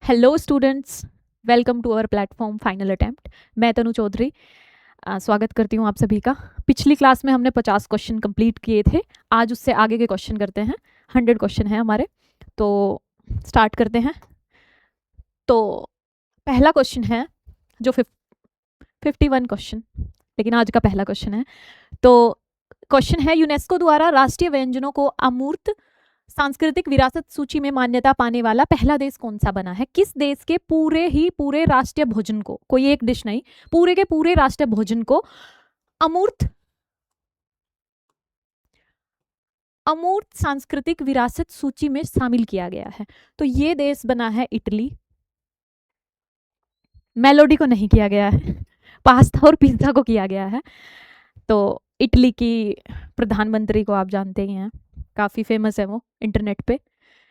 Hello students, welcome to our platform final attempt. मैं तनु चौधरी स्वागत करती हूँ आप सभी का। पिछली क्लास में हमने 50 क्वेश्चन कंप्लीट किए थे। आज उससे आगे के क्वेश्चन करते हैं। 100 क्वेश्चन है हमारे, तो स्टार्ट करते हैं। तो पहला क्वेश्चन है जो 51 क्वेश्चन, लेकिन आज का पहला क्वेश्चन है। तो क्वेश्चन है, यूनेस्को द्वारा राष्ट्रीय व्यंजनों को अमूर्त सांस्कृतिक विरासत सूची में मान्यता पाने वाला पहला देश कौन सा बना है? किस देश के पूरे राष्ट्रीय भोजन को, कोई एक डिश नहीं, पूरे के पूरे राष्ट्रीय भोजन को अमूर्त अमूर्त सांस्कृतिक विरासत सूची में शामिल किया गया है? तो ये देश बना है इटली। मेलोडी को नहीं किया गया है, पास्ता और पिज्जा को किया गया है। तो इटली की प्रधानमंत्री को आप जानते ही हैं, काफी फेमस है वो इंटरनेट पे,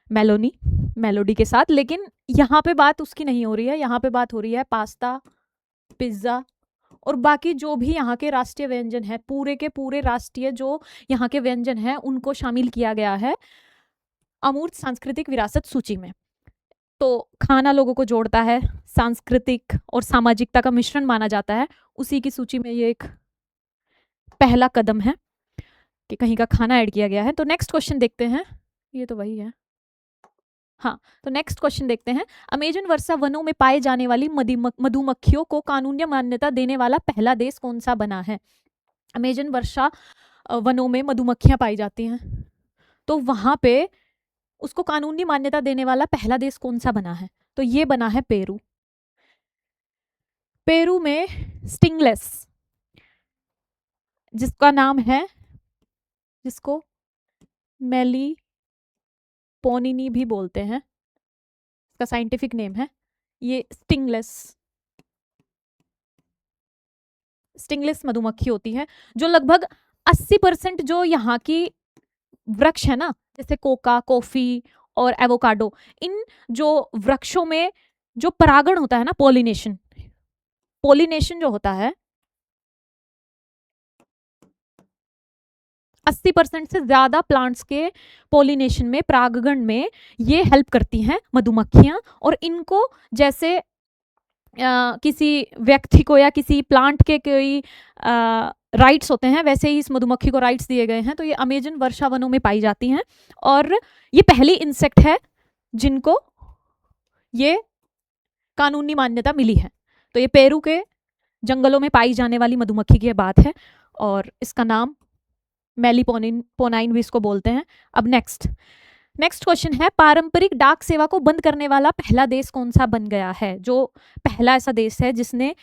मेलोडी के साथ। लेकिन यहाँ पे बात उसकी नहीं हो रही है, यहाँ पे बात हो रही है पास्ता, पिज्जा और बाकी जो भी यहाँ के राष्ट्रीय व्यंजन है, पूरे के पूरे राष्ट्रीय जो यहाँ के व्यंजन है उनको शामिल किया गया है अमूर्त सांस्कृतिक विरासत सूची में। तो खाना लोगों को जोड़ता है, सांस्कृतिक और सामाजिकता का मिश्रण माना जाता है, उसी की सूची में ये एक पहला कदम है कि कहीं का खाना ऐड किया गया है। तो नेक्स्ट क्वेश्चन देखते हैं, ये तो वही है। हाँ, तो नेक्स्ट क्वेश्चन देखते हैं, अमेजन वर्षा वनों में पाए जाने वाली मधुमक्खियों को कानूनी मान्यता देने वाला पहला देश कौन सा बना है? अमेजन वर्षा वनों में मधुमक्खियां पाई जाती हैं, तो वहां पे उसको कानूनी मान्यता देने वाला पहला देश कौन सा बना है? तो ये बना है पेरू। पेरू में स्टिंगलेस, जिसका नाम है, जिसको मेली पोनिनी भी बोलते हैं, इसका साइंटिफिक नेम है ये स्टिंगलेस मधुमक्खी होती है, जो लगभग 80% जो यहाँ की वृक्ष है ना, जैसे कोका, कॉफी और एवोकाडो, इन जो वृक्षों में जो परागण होता है ना, पोलिनेशन जो होता है, 80% से ज्यादा प्लांट्स के पोलिनेशन में, परागण में ये हेल्प करती हैं मधुमक्खियां। और इनको जैसे किसी व्यक्ति को या किसी प्लांट के कोई राइट्स होते हैं, वैसे ही इस मधुमक्खी को राइट्स दिए गए हैं। तो ये अमेजन वर्षा वनों में पाई जाती हैं और ये पहली इंसेक्ट है जिनको ये कानूनी मान्यता मिली है। तो ये पेरू के जंगलों में पाई जाने वाली मधुमक्खी की बात है और इसका नाम मेलीपोनाइन भी इसको बोलते हैं। अब नेक्स्ट क्वेश्चन है, पारंपरिक डाक सेवा को बंद करने वाला पहला देश कौन सा बन गया है? जो पहला ऐसा देश है जिसने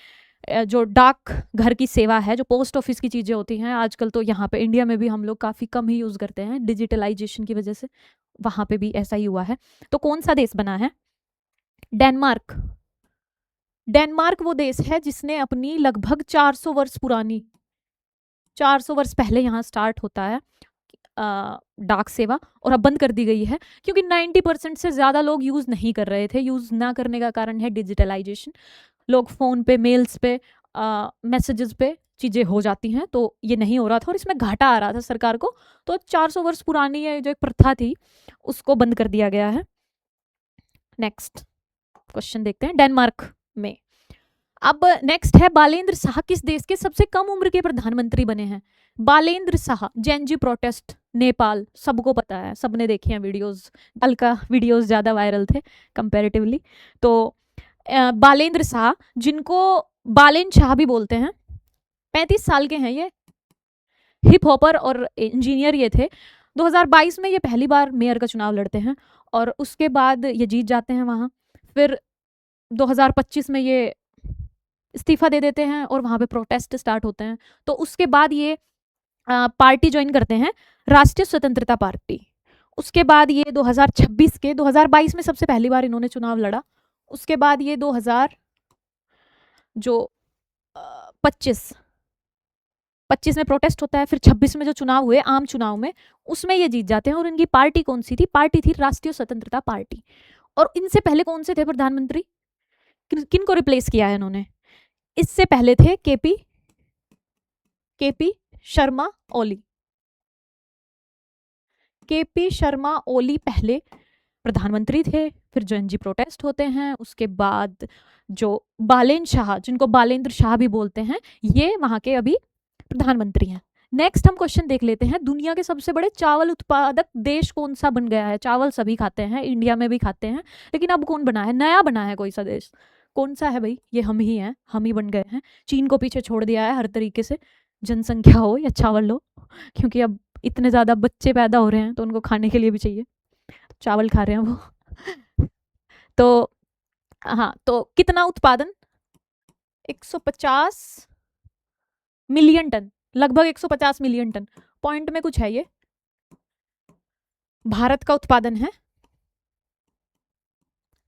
जो डाक घर की सेवा है, जो पोस्ट ऑफिस की चीजें होती हैं, आजकल तो यहाँ पे इंडिया में भी हम लोग काफी कम ही यूज करते हैं डिजिटलाइजेशन की वजह से, वहां पे भी ऐसा ही हुआ है। तो कौन सा देश बना है? डेनमार्क वो देश है जिसने अपनी लगभग 400 वर्ष पहले यहाँ स्टार्ट होता है डाक सेवा, और अब बंद कर दी गई है क्योंकि 90% से ज्यादा लोग यूज नहीं कर रहे थे। यूज ना करने का कारण है डिजिटलाइजेशन। लोग फोन पे, मेल्स पे, मैसेजेस पे चीजें हो जाती हैं, तो ये नहीं हो रहा था और इसमें घाटा आ रहा था सरकार को। तो 400 वर्ष पुरानी ये जो एक प्रथा थी उसको बंद कर दिया गया है। नेक्स्ट क्वेश्चन देखते हैं, डेनमार्क में। अब नेक्स्ट है, बालेंद्र शाह किस देश के सबसे कम उम्र के प्रधानमंत्री बने हैं? बालेंद्र शाह, जेनजी प्रोटेस्ट, नेपाल, सबको पता है, सबने देखी हैं वीडियोस। कल का वीडियोस ज्यादा वायरल थे कंपैरेटिवली। तो बालेंद्र शाह, जिनको बालेन शाह भी बोलते हैं, 35 साल के हैं ये, हिप हॉपर और इंजीनियर ये थे। 2022 में ये पहली बार मेयर का चुनाव लड़ते हैं और उसके बाद ये जीत जाते हैं वहां। फिर 2025 में ये इस्तीफा दे देते हैं और वहां पे प्रोटेस्ट स्टार्ट होते हैं। तो उसके बाद ये पार्टी ज्वाइन करते हैं, राष्ट्रीय स्वतंत्रता पार्टी। उसके बाद ये 2022 में सबसे पहली बार इन्होंने चुनाव लड़ा। उसके बाद ये 2025 में प्रोटेस्ट होता है, फिर 26 में जो चुनाव हुए आम चुनाव में, उसमें ये जीत जाते हैं। और इनकी पार्टी कौन सी थी? पार्टी थी राष्ट्रीय स्वतंत्रता पार्टी। और इनसे पहले कौन से थे प्रधानमंत्री? किन को रिप्लेस किया है इन्होंने? इससे पहले थे केपी शर्मा ओली। केपी शर्मा ओली पहले प्रधानमंत्री थे, फिर जो एनजी प्रोटेस्ट होते हैं, उसके बाद जो बालेन शाह, जिनको बालेंद्र शाह भी बोलते हैं, ये वहाँ के अभी प्रधानमंत्री हैं। नेक्स्ट हम क्वेश्चन देख लेते हैं, दुनिया के सबसे बड़े चावल उत्पादक देश कौन सा बन गया है? चावल सभी खाते हैं, इंडिया में भी खाते हैं, लेकिन अब कौन बना है? नया बना है कोई सा देश, कौन सा है भाई? ये हम ही हैं, हम ही बन गए हैं। चीन को पीछे छोड़ दिया है हर तरीके से, जनसंख्या हो या चावल हो, क्योंकि अब इतने ज़्यादा बच्चे पैदा हो रहे हैं तो उनको खाने के लिए भी चाहिए, चावल खा रहे हैं वो। तो हाँ, तो कितना उत्पादन? 150 मिलियन टन, लगभग 150 मिलियन टन। पॉइंट में कुछ है ये, भारत का उत्पादन है,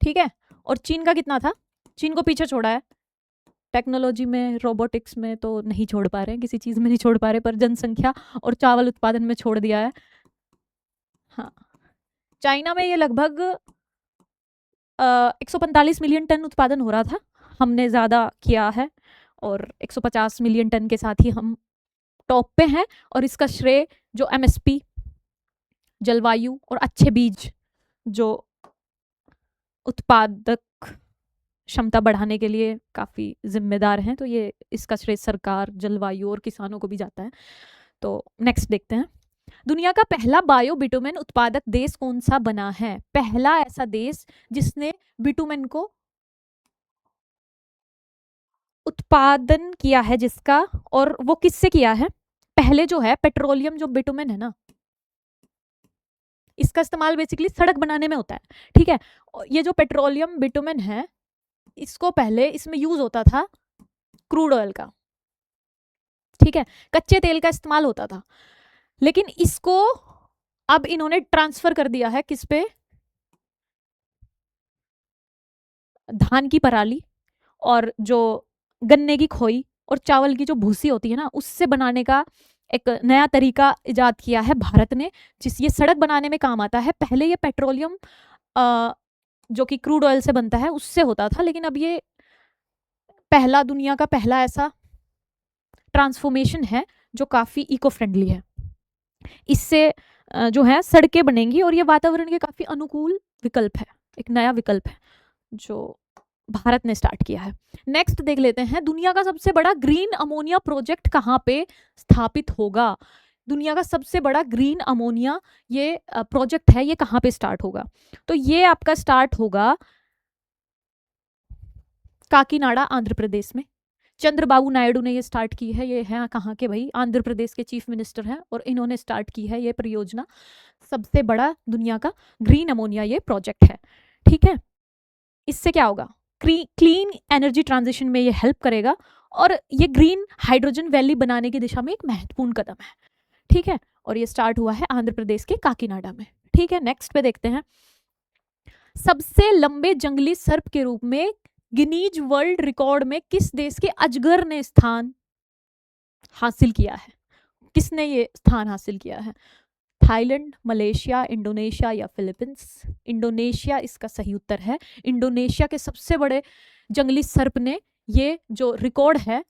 ठीक है। और चीन का कितना था? चीन को पीछे छोड़ा है टेक्नोलॉजी में, रोबोटिक्स में तो नहीं छोड़ पा रहे हैं, किसी चीज में नहीं छोड़ पा रहे, पर जनसंख्या और चावल उत्पादन में छोड़ दिया है। हाँ, चाइना में ये लगभग 145 मिलियन टन उत्पादन हो रहा था, हमने ज़्यादा किया है, और 150 मिलियन टन के साथ ही हम टॉप पे हैं। और इसका श्रेय जो एमएसपी, जलवायु और अच्छे बीज जो उत्पादक क्षमता बढ़ाने के लिए काफ़ी जिम्मेदार हैं, तो ये इसका श्रेय सरकार, जलवायु और किसानों को भी जाता है। तो नेक्स्ट देखते हैं, दुनिया का पहला बायो बिटुमेन उत्पादक देश कौन सा बना है? पहला ऐसा देश जिसने बिटुमेन को उत्पादन किया है जिसका, और वो किससे किया है? पहले जो है पेट्रोलियम, जो बिटुमेन है ना, इसका इस्तेमाल बेसिकली सड़क बनाने में होता है, ठीक है। ये जो पेट्रोलियम बिटुमेन है, इसको पहले इसमें यूज होता था क्रूड ऑयल का, ठीक है, कच्चे तेल का इस्तेमाल होता था, लेकिन इसको अब इन्होंने ट्रांसफर कर दिया है किस पे? धान की पराली और जो गन्ने की खोई और चावल की जो भूसी होती है ना, उससे बनाने का एक नया तरीका इजाद किया है भारत ने, जिस ये सड़क बनाने में काम आता है। पहले ये पेट्रोलियम जो कि क्रूड ऑयल से बनता है उससे होता था, लेकिन अब ये पहला, दुनिया का पहला ऐसा ट्रांसफॉर्मेशन है जो काफ़ी इको फ्रेंडली है। इससे जो है सड़कें बनेंगी और ये वातावरण के काफ़ी अनुकूल विकल्प है, एक नया विकल्प है जो भारत ने स्टार्ट किया है। नेक्स्ट देख लेते हैं, दुनिया का सबसे बड़ा ग्रीन अमोनिया प्रोजेक्ट कहाँ पे स्थापित होगा? दुनिया का सबसे बड़ा ग्रीन अमोनिया ये प्रोजेक्ट है, ये कहाँ पे स्टार्ट होगा? तो ये आपका स्टार्ट होगा काकीनाडा, आंध्र प्रदेश में। चंद्रबाबू नायडू ने ये स्टार्ट की है, ये है कहाँ के भाई? आंध्र प्रदेश के चीफ मिनिस्टर हैं, और इन्होंने स्टार्ट की है ये परियोजना। सबसे बड़ा दुनिया का ग्रीन अमोनिया ये प्रोजेक्ट है, ठीक है। इससे क्या होगा? क्लीन एनर्जी ट्रांजिशन में ये हेल्प करेगा, और ये ग्रीन हाइड्रोजन वैली बनाने की दिशा में एक महत्वपूर्ण कदम है, ठीक है। और ये स्टार्ट हुआ है आंध्र प्रदेश के काकीनाडा में, ठीक है। नेक्स्ट पे देखते हैं, सबसे लंबे जंगली सर्प के रूप में गिनीज वर्ल्ड रिकॉर्ड में किस देश के अजगर ने स्थान हासिल किया है? किसने ये स्थान हासिल किया है? थाईलैंड, मलेशिया, इंडोनेशिया या फिलीपींस? इंडोनेशिया इसका सही उत्तर है। इंडोनेशिया के सबसे बड़े जंगली सर्प ने ये जो रिकॉर्ड है,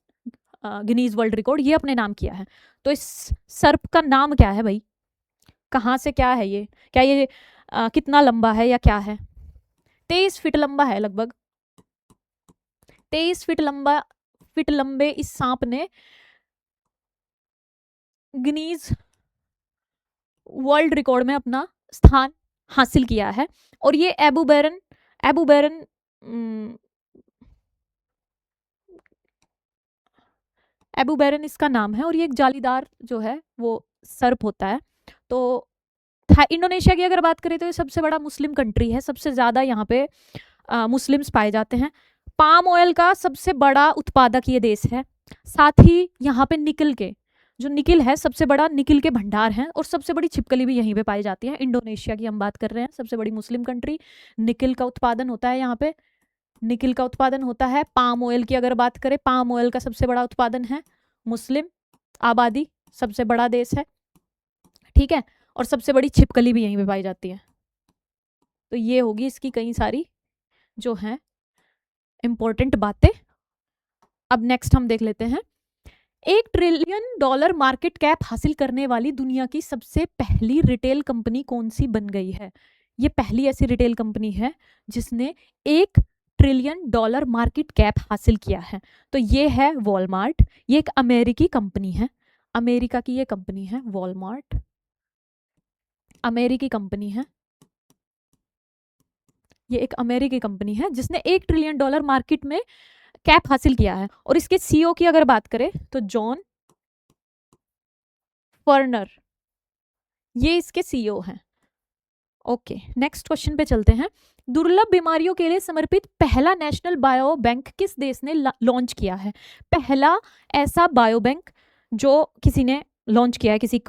गिनीज वर्ल्ड रिकॉर्ड, ये अपने नाम किया है। तो इस सर्प का नाम क्या है भाई? कहाँ से क्या है ये? क्या ये कितना लंबा है या क्या है? 23 फीट लंबा है, लगभग 23 फीट लंबे इस सांप ने गिनीज वर्ल्ड रिकॉर्ड में अपना स्थान हासिल किया है। और ये एबू बैरन इसका नाम है, और ये एक जालीदार जो है वो सर्प होता है। तो इंडोनेशिया की अगर बात करें तो ये सबसे बड़ा मुस्लिम कंट्री है, सबसे ज़्यादा यहाँ पे मुस्लिम्स पाए जाते हैं। पाम ऑयल का सबसे बड़ा उत्पादक ये देश है, साथ ही यहाँ पे निकल के जो निकिल है, सबसे बड़ा निकिल के भंडार हैं, और सबसे बड़ी छिपकली भी यहीं पे पाई जाती है। इंडोनेशिया की हम बात कर रहे हैं, सबसे बड़ी मुस्लिम कंट्री, निकिल का उत्पादन होता है यहाँ पे, निकिल का उत्पादन होता है। पाम ऑयल की अगर बात करें, पाम ऑयल का सबसे बड़ा उत्पादन है, मुस्लिम आबादी, सबसे बड़ा देश है, ठीक है। और सबसे बड़ी छिपकली भी यहीं पे पाई जाती है। तो ये होगी इसकी कई सारी जो हैं इंपॉर्टेंट बातें। अब नेक्स्ट हम देख लेते हैं, $1 ट्रिलियन मार्केट कैप हासिल करने वाली दुनिया की सबसे पहली रिटेल कंपनी कौन सी बन गई है? ये पहली ऐसी रिटेल कंपनी है जिसने $1 ट्रिलियन मार्केट कैप हासिल किया है। तो ये है वॉलमार्ट, ये एक अमेरिकी कंपनी है, अमेरिका की ये कंपनी है वॉलमार्ट, अमेरिकी कंपनी है, ये एक अमेरिकी कंपनी है जिसने $1 ट्रिलियन मार्केट में कैप हासिल किया है। और इसके सीईओ की अगर बात करें तो जॉन फर्नर, ये इसके सीईओ हैं। ओके, नेक्स्ट क्वेश्चन पे चलते हैं। दुर्लभ बीमारियों के लिए समर्पित पहला नेशनल बायो बैंक किस देश ने लॉन्च किया है? पहला ऐसा बायो बैंक जो किसी ने लॉन्च किया है, किसी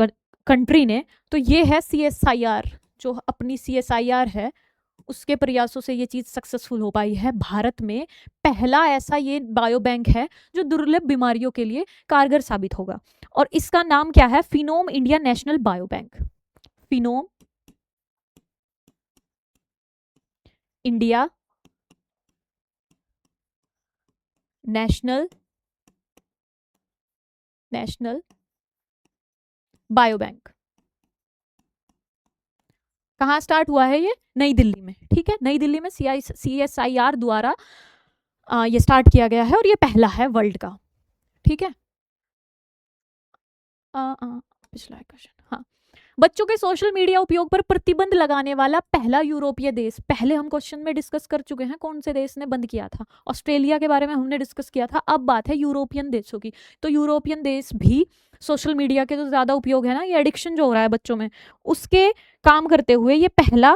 कंट्री ने, तो ये है CSIR, जो अपनी CSIR है उसके प्रयासों से ये चीज़ सक्सेसफुल हो पाई है। भारत में पहला ऐसा ये बायो बैंक है जो दुर्लभ बीमारियों के लिए कारगर साबित होगा, और इसका नाम क्या है? Phenome India national bio bank, phenome India national bio bank. कहाँ स्टार्ट हुआ है ये? नई दिल्ली में, ठीक है, नई दिल्ली में CSIR द्वारा ये स्टार्ट किया गया है और ये पहला है वर्ल्ड का, ठीक है। पिछला क्वेश्चन, हाँ, बच्चों के सोशल मीडिया उपयोग पर प्रतिबंध लगाने वाला पहला यूरोपीय देश, पहले हम क्वेश्चन में डिस्कस कर चुके हैं कौन से देश ने बंद किया था, ऑस्ट्रेलिया के बारे में हमने डिस्कस किया था। अब बात है यूरोपियन देशों की, तो यूरोपियन देश भी सोशल मीडिया के जो ज़्यादा उपयोग है ना, ये एडिक्शन जो हो रहा है बच्चों में, उसके काम करते हुए ये पहला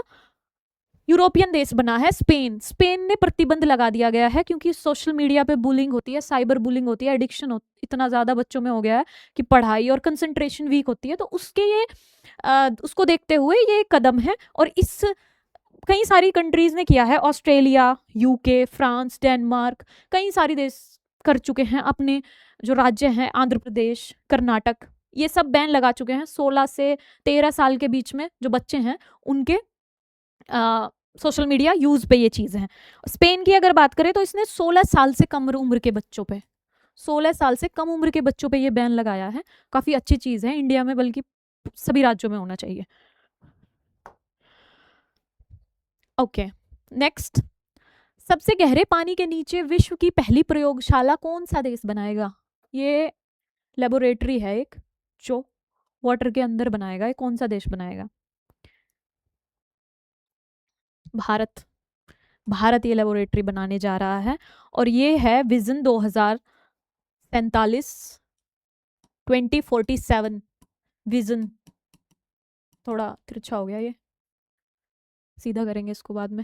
यूरोपियन देश बना है स्पेन। स्पेन ने प्रतिबंध लगा दिया गया है क्योंकि सोशल मीडिया पे बुलिंग होती है, साइबर बुलिंग होती है, एडिक्शन इतना ज़्यादा बच्चों में हो गया है कि पढ़ाई और कंसंट्रेशन वीक होती है, तो उसके ये उसको देखते हुए ये कदम है। और इस कई सारी कंट्रीज ने किया है, ऑस्ट्रेलिया, UK, फ्रांस, डेनमार्क, कई सारी देश कर चुके हैं। अपने जो राज्य हैं आंध्र प्रदेश, कर्नाटक, ये सब बैन लगा चुके हैं। 16 से 13 साल के बीच में जो बच्चे हैं उनके सोशल मीडिया यूज पे ये चीज़ है। स्पेन की अगर बात करें तो इसने 16 साल से कम उम्र के बच्चों पे, 16 साल से कम उम्र के बच्चों पे ये बैन लगाया है। काफ़ी अच्छी चीज़ है, इंडिया में बल्कि सभी राज्यों में होना चाहिए। ओके, नेक्स्ट, सबसे गहरे पानी के नीचे विश्व की पहली प्रयोगशाला कौन सा देश बनाएगा? ये लेबोरेटरी है एक जो वाटर के अंदर बनाएगा, ये कौन सा देश बनाएगा? भारत, भारत ये लेबोरेटरी बनाने जा रहा है और ये है विजन 2047 2047 विजन, थोड़ा तिरछा हो गया ये, सीधा करेंगे इसको बाद में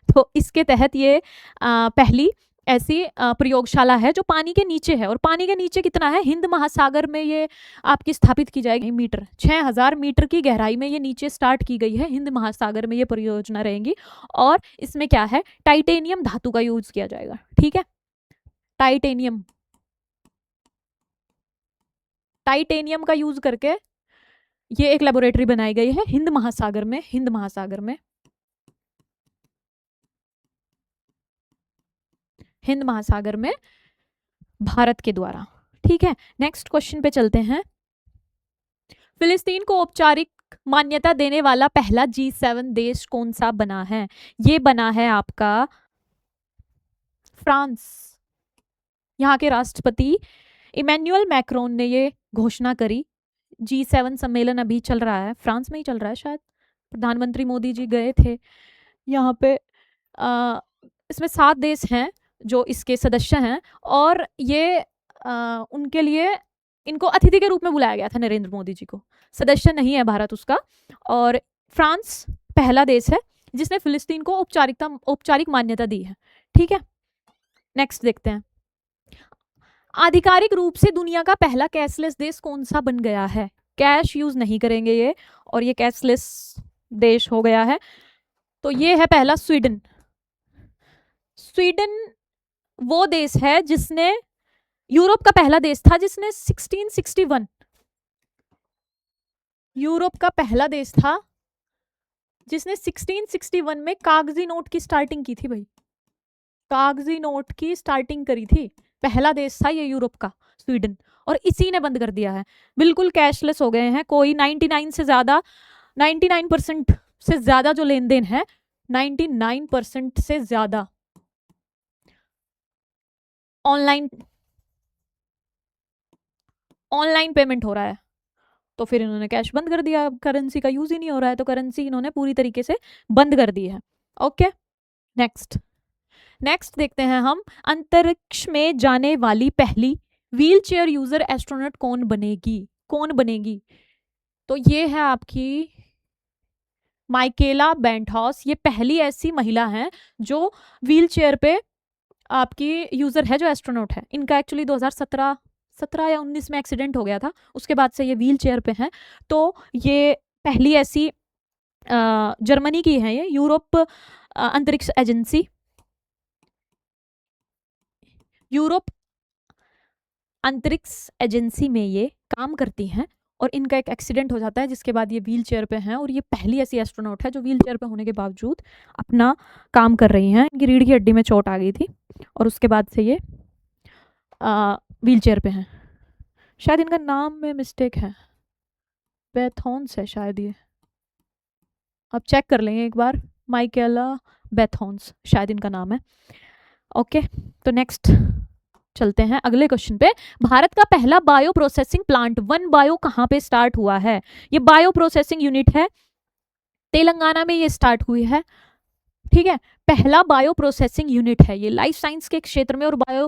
तो इसके तहत ये पहली ऐसी प्रयोगशाला है जो पानी के नीचे है। और पानी के नीचे कितना है? हिंद महासागर में ये आपकी स्थापित की जाएगी। मीटर 6000 मीटर की गहराई में ये नीचे स्टार्ट की गई है, हिंद महासागर में ये परियोजना रहेगी। और इसमें क्या है? टाइटेनियम धातु का यूज किया जाएगा, ठीक है, टाइटेनियम, टाइटेनियम का यूज करके ये एक लेबोरेटरी बनाई गई है हिंद महासागर में, हिंद महासागर में, हिंद महासागर में भारत के द्वारा, ठीक है। नेक्स्ट क्वेश्चन पे चलते हैं। फिलिस्तीन को औपचारिक मान्यता देने वाला पहला G7 देश कौन सा बना है? ये बना है आपका फ्रांस। यहाँ के राष्ट्रपति इमैनुअल मैक्रोन ने ये घोषणा करी। G7 सम्मेलन अभी चल रहा है, फ्रांस में ही चल रहा है शायद, प्रधानमंत्री मोदी जी गए थे यहाँ पे। इसमें 7 देश हैं जो इसके सदस्य हैं और ये उनके लिए इनको अतिथि के रूप में बुलाया गया था नरेंद्र मोदी जी को, सदस्य नहीं है भारत उसका। और फ्रांस पहला देश है जिसने फिलिस्तीन को औपचारिक मान्यता दी है, ठीक है। नेक्स्ट देखते हैं, आधिकारिक रूप से दुनिया का पहला कैशलेस देश कौन सा बन गया है? कैश यूज नहीं करेंगे ये, और ये कैशलेस देश हो गया है। तो ये है पहला स्वीडन। स्वीडन वो देश है जिसने, यूरोप का पहला देश था जिसने 1661, यूरोप का पहला देश था जिसने 1661 में कागजी नोट की स्टार्टिंग की थी भाई, कागजी नोट की स्टार्टिंग करी थी, पहला देश था ये यूरोप का, स्वीडन। और इसी ने बंद कर दिया है, बिल्कुल कैशलेस हो गए हैं। कोई 99 से ज़्यादा 99% से ज्यादा जो लेन देन है, 99% से ज्यादा ऑनलाइन ऑनलाइन पेमेंट हो रहा है। तो फिर इन्होंने कैश बंद कर दिया, करेंसी का यूज ही नहीं हो रहा है, तो करेंसी इन्होंने पूरी तरीके से बंद कर दी है। ओके, नेक्स्ट नेक्स्ट देखते हैं हम, अंतरिक्ष में जाने वाली पहली व्हील चेयर यूजर एस्ट्रोनॉट कौन बनेगी, कौन बनेगी? तो ये है आपकी माइकेला बेंटहॉस। ये पहली ऐसी महिला है जो व्हील चेयर पे आपकी यूजर है, जो एस्ट्रोनॉट है। इनका एक्चुअली 2017 या 19 में एक्सीडेंट हो गया था, उसके बाद से ये व्हील चेयर पे हैं। तो ये पहली ऐसी जर्मनी की है, ये यूरोप अंतरिक्ष एजेंसी, यूरोप अंतरिक्ष एजेंसी में ये काम करती हैं। और इनका एक एक्सीडेंट हो जाता है जिसके बाद ये व्हील चेयर पे हैं, और ये पहली ऐसी एस्ट्रोनॉट है जो व्हील चेयर पे होने के बावजूद अपना काम कर रही हैं। इनकी रीढ़ की हड्डी में चोट आ गई थी और उसके बाद से ये व्हील चेयर पे हैं। शायद इनका नाम में मिस्टेक है, बेथॉन्स है शायद, ये आप चेक कर लेंगे एक बार, माइकेला बेथॉन्स शायद इनका नाम है। ओके, तो नेक्स्ट चलते हैं अगले क्वेश्चन पे। भारत का पहला bio processing plant one bio कहाँ पे स्टार्ट हुआ है? ये बायो प्रोसेसिंग यूनिट है, तेलंगाना में ये स्टार्ट हुई है। ठीक है, पहला बायो प्रोसेसिंग यूनिट है ये, लाइफ साइंस के क्षेत्र में और बायो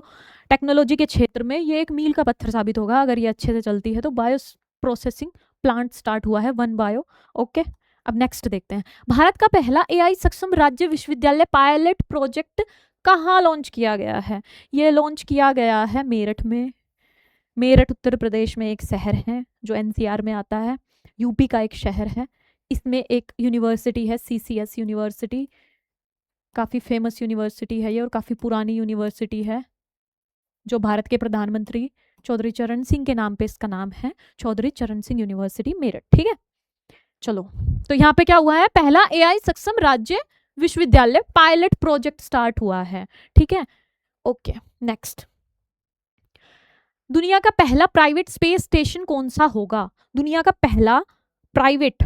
टेक्नोलॉजी के क्षेत्र में ये एक मील का पत्थर साबित होगा अगर ये अच्छे से चलती है। तो बायो प्रोसेसिंग प्लांट स्टार्ट हुआ है, वन बायो। ओके, अब नेक्स्ट देखते हैं, भारत का पहला एआई सक्षम राज्य विश्वविद्यालय पायलट प्रोजेक्ट कहाँ लॉन्च किया गया है? ये लॉन्च किया गया है मेरठ में। मेरठ उत्तर प्रदेश में एक शहर है जो एनसीआर में आता है, यूपी का एक शहर है। इसमें एक यूनिवर्सिटी है, सीसीएस यूनिवर्सिटी, काफ़ी फेमस यूनिवर्सिटी है ये और काफ़ी पुरानी यूनिवर्सिटी है, जो भारत के प्रधानमंत्री चौधरी चरण सिंह के नाम पे इसका नाम है, चौधरी चरण सिंह यूनिवर्सिटी मेरठ। ठीक है, चलो, तो यहाँ पे क्या हुआ है, पहला एआई सक्षम राज्य विश्वविद्यालय पायलट प्रोजेक्ट स्टार्ट हुआ है। ठीक है, ओके, नेक्स्ट, दुनिया का पहला प्राइवेट स्पेस स्टेशन कौन सा होगा? दुनिया का पहला प्राइवेट,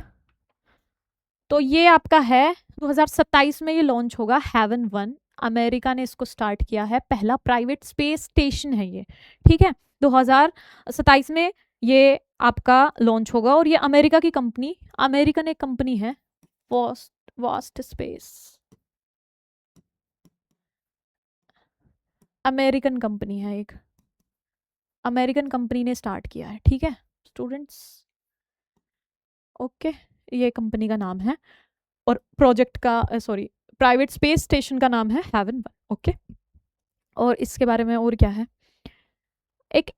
तो ये आपका है 2027 में ये लॉन्च होगा, हेवन वन, अमेरिका ने इसको स्टार्ट किया है, पहला प्राइवेट स्पेस स्टेशन है ये। ठीक है, 2027 में ये आपका लॉन्च होगा और ये अमेरिका की कंपनी, अमेरिकन एक कंपनी है, वास्ट स्पेस, अमेरिकन कंपनी है एक, अमेरिकन कंपनी ने स्टार्ट किया है। ठीक है स्टूडेंट्स, ओके, ये कंपनी का नाम है और प्रोजेक्ट का सॉरी प्राइवेट स्पेस स्टेशन का नाम है हेवन वन। ओके, और इसके बारे में और क्या है, एक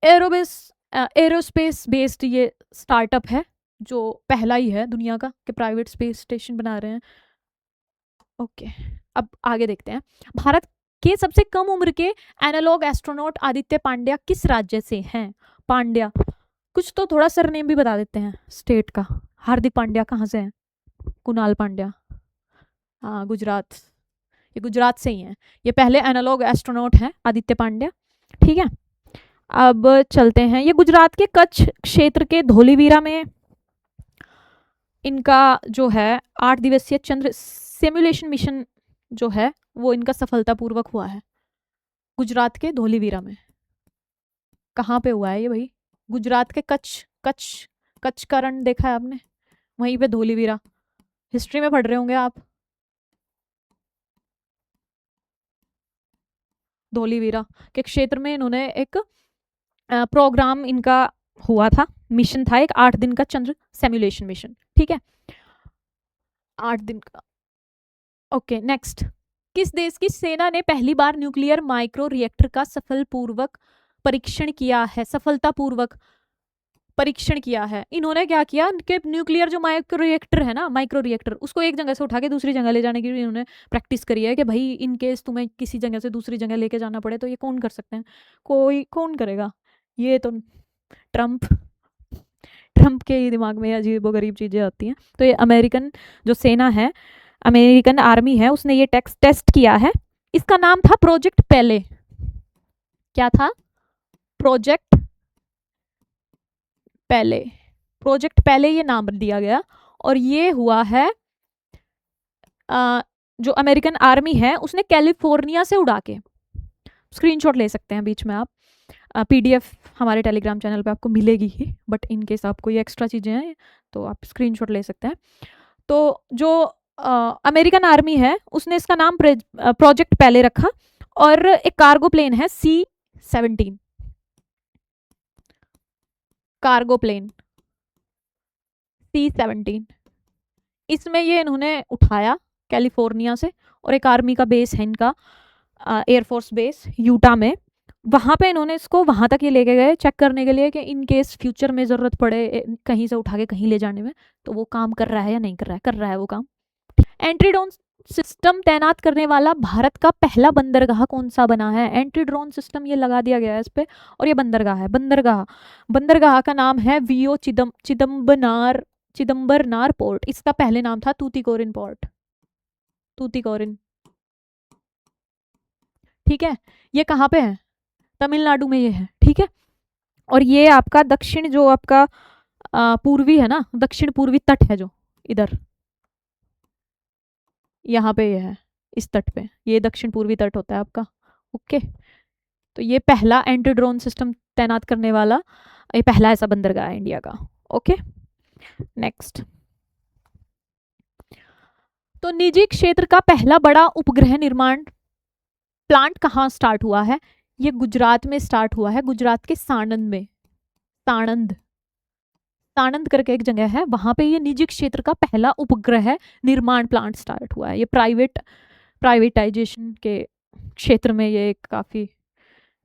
एरोस्पेस बेस्ड ये स्टार्टअप है जो पहला ही है दुनिया का कि प्राइवेट स्पेस स्टेशन बना रहे हैं। ओके, अब आगे देखते हैं, भारत के सबसे कम उम्र के एनालॉग एस्ट्रोनॉट आदित्य पांड्या किस राज्य से हैं? पांड्या, कुछ तो थोड़ा सरनेम भी बता देते हैं स्टेट का। हार्दिक पांड्या कहाँ से हैं? कुणाल पांड्या, हाँ गुजरात, ये गुजरात से ही हैं। ये पहले एनालॉग एस्ट्रोनॉट हैं आदित्य पांड्या। ठीक है, अब चलते हैं, ये गुजरात के कच्छ क्षेत्र के धोलीवीरा में इनका जो है 8 दिवसीय चंद्र सिमुलेशन मिशन जो है वो इनका सफलतापूर्वक हुआ है, गुजरात के धोलीवीरा में। कहाँ पे हुआ है ये भाई? गुजरात के कच्छ, कच्छ का रण देखा है आपने, वहीं पे धोलीवीरा, हिस्ट्री में पढ़ रहे होंगे आप, धोलीवीरा के क्षेत्र में इन्होंने एक प्रोग्राम इनका हुआ था, मिशन था एक 8 दिन का चंद्र सिमुलेशन मिशन। ठीक है, 8 दिन का। ओके, नेक्स्ट, किस देश की सेना ने पहली बार न्यूक्लियर माइक्रो रिएक्टर का सफलपूर्वक परीक्षण किया है? सफलतापूर्वक परीक्षण किया है। इन्होंने क्या किया कि न्यूक्लियर जो माइक्रो रिएक्टर है ना, माइक्रो रिएक्टर, उसको एक जगह से उठा के दूसरी जगह ले जाने की इन्होंने प्रैक्टिस करी है कि भाई इन केस तुम्हें किसी जगह से दूसरी जगह लेके जाना पड़े तो ये कौन कर सकते हैं? कोई कौन करेगा? ये तो ट्रम्प के ही दिमाग में अजीबोगरीब चीज़ें आती हैं। तो ये अमेरिकन जो सेना है, अमेरिकन आर्मी है, उसने ये टेस्ट किया है। इसका नाम था प्रोजेक्ट पेले। क्या था? प्रोजेक्ट पेले, प्रोजेक्ट पेले ये नाम दिया गया और ये हुआ है जो अमेरिकन आर्मी है उसने कैलिफोर्निया से उड़ा के, स्क्रीनशॉट ले सकते हैं बीच में आप, पीडीएफ हमारे टेलीग्राम चैनल पे आपको मिलेगी ही, बट इन केस आपको ये एक्स्ट्रा चीज़ें हैं तो आप स्क्रीनशॉट ले सकते हैं। तो जो अमेरिकन आर्मी है उसने इसका नाम प्रोजेक्ट पहले रखा, और एक कार्गो प्लेन है C-17, कार्गो प्लेन C-17, इसमें ये इन्होंने उठाया कैलिफोर्निया से, और एक आर्मी का बेस है इनका, एयरफोर्स बेस यूटा में, वहाँ पे इन्होंने इसको वहाँ तक ये लेके गए चेक करने के लिए कि इन केस फ्यूचर में ज़रूरत पड़े कहीं से उठा के कहीं ले जाने में, तो वो काम कर रहा है या नहीं कर रहा है, कर रहा है वो काम। एंट्री ड्रोन सिस्टम तैनात करने वाला भारत का पहला बंदरगाह कौन सा बना है? एंट्री ड्रोन सिस्टम ये लगा दिया गया है इस पे, और ये बंदरगाह है, बंदरगाह का नाम है वीओ चिदम्बरनार पोर्ट। इसका पहले नाम था तूतीकोरिन पोर्ट, तूतीकोरिन, ठीक है। ये कहाँ पे है? तमिलनाडु में ये है, ठीक है। और ये आपका दक्षिण, जो आपका पूर्वी है ना, दक्षिण पूर्वी तट है जो इधर, यहाँ पे ये है, इस तट पे, ये दक्षिण पूर्वी तट होता है आपका, ओके। तो ये पहला एंटी ड्रोन सिस्टम तैनात करने वाला, ये पहला ऐसा बंदरगाह है इंडिया का, ओके। नेक्स्ट, तो निजी क्षेत्र का पहला बड़ा उपग्रह निर्माण प्लांट कहाँ स्टार्ट हुआ है? ये गुजरात में स्टार्ट हुआ है, गुजरात के साणंद में, साणंद करके एक जगह है, वहां पे ये निजी क्षेत्र का पहला उपग्रह निर्माण प्लांट स्टार्ट हुआ है। ये प्राइवेटाइजेशन के क्षेत्र में ये काफी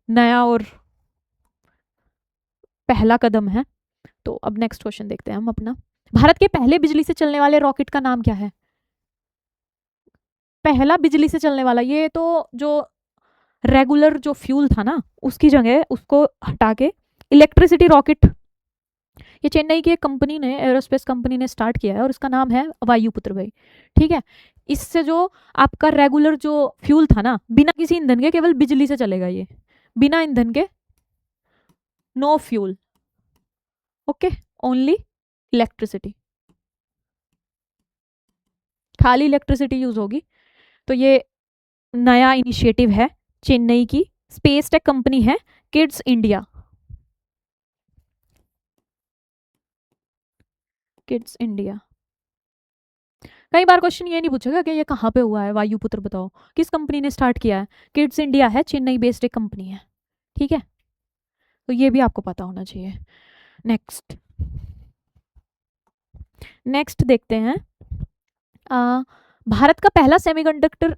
नया और पहला कदम है। तो अब नेक्स्ट क्वेश्चन देखते हैं हम अपना, भारत के पहले बिजली से चलने वाले रॉकेट का नाम क्या है? पहला बिजली से चलने वाला, ये तो जो रेगुलर जो फ्यूल था ना उसकी जगह उसको हटा के इलेक्ट्रिसिटी रॉकेट, ये चेन्नई की एक कंपनी ने, एरोस्पेस कंपनी ने स्टार्ट किया है, और इसका नाम है वायुपुत्र भाई, ठीक है। इससे जो आपका रेगुलर जो फ्यूल था ना, बिना किसी ईंधन के, केवल बिजली से चलेगा ये, बिना ईंधन के, no fuel, okay, only electricity, खाली इलेक्ट्रिसिटी यूज होगी। तो ये नया इनिशिएटिव है चेन्नई की स्पेस टेक कंपनी है किड्स इंडिया, किड्स इंडिया। कई बार क्वेश्चन ये नहीं पूछेगा कि ये कहाँ पे हुआ है, वायुपुत्र बताओ, किस कंपनी ने स्टार्ट किया है? किड्स इंडिया है, चेन्नई बेस्ड एक कंपनी है, ठीक है। तो ये भी आपको पता होना चाहिए। नेक्स्ट, नेक्स्ट देखते हैं, भारत का पहला सेमीकंडक्टर,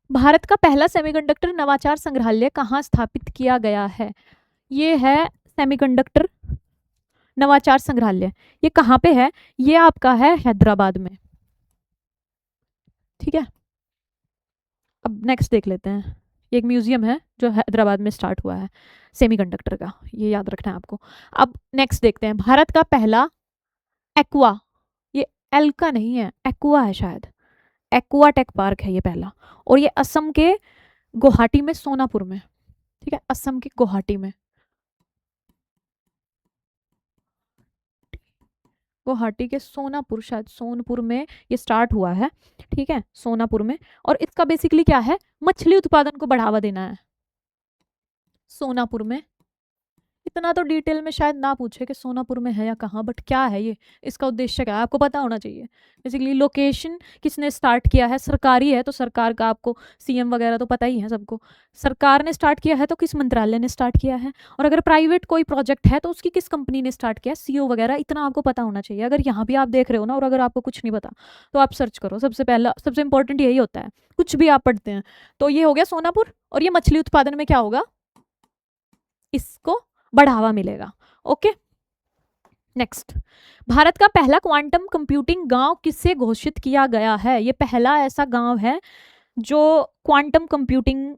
भारत का पहला सेमीकंडक्टर नवाचार संग्रहालय कहाँ स्थापित किया गया है? ये है सेमीकंडक्टर नवाचार संग्रहालय, ये कहाँ पे है? ये आपका है हैदराबाद में, ठीक है। अब नेक्स्ट देख लेते हैं, ये एक म्यूजियम है जो हैदराबाद में स्टार्ट हुआ है सेमीकंडक्टर का, ये याद रखना है आपको। अब नेक्स्ट देखते हैं, भारत का पहला एक्वा, ये एल का नहीं है, एक्वा है शायद, एक्वा टेक पार्क है ये पहला, और ये असम के गुवाहाटी में, सोनापुर में, ठीक है, असम के गुवाहाटी में, गुवाहाटी के सोनापुर, शायद सोनपुर में ये स्टार्ट हुआ है, ठीक है, सोनापुर में। और इसका बेसिकली क्या है? मछली उत्पादन को बढ़ावा देना है सोनापुर में। इतना तो डिटेल में शायद ना पूछे कि सोनापुर में है या कहाँ, बट क्या है ये, इसका उद्देश्य क्या है, आपको पता होना चाहिए। बेसिकली लोकेशन किसने स्टार्ट किया है, सरकारी है तो सरकार का, आपको सीएम वगैरह तो पता ही है सबको, सरकार ने स्टार्ट किया है तो किस मंत्रालय ने स्टार्ट किया है, और अगर प्राइवेट कोई प्रोजेक्ट है तो उसकी किस कंपनी ने स्टार्ट किया, सीओ वगैरह, इतना आपको पता होना चाहिए। अगर यहाँ भी आप देख रहे हो ना और अगर आपको कुछ नहीं पता तो आप सर्च करो, सबसे पहला सबसे इंपॉर्टेंट यही होता है कुछ भी आप पढ़ते हैं। तो ये हो गया सोनापुर, और ये मछली उत्पादन में क्या होगा, इसको बढ़ावा मिलेगा, ओके। नेक्स्ट, भारत का पहला क्वांटम कंप्यूटिंग गांव किससे घोषित किया गया है? ये पहला ऐसा गांव है जो क्वांटम कंप्यूटिंग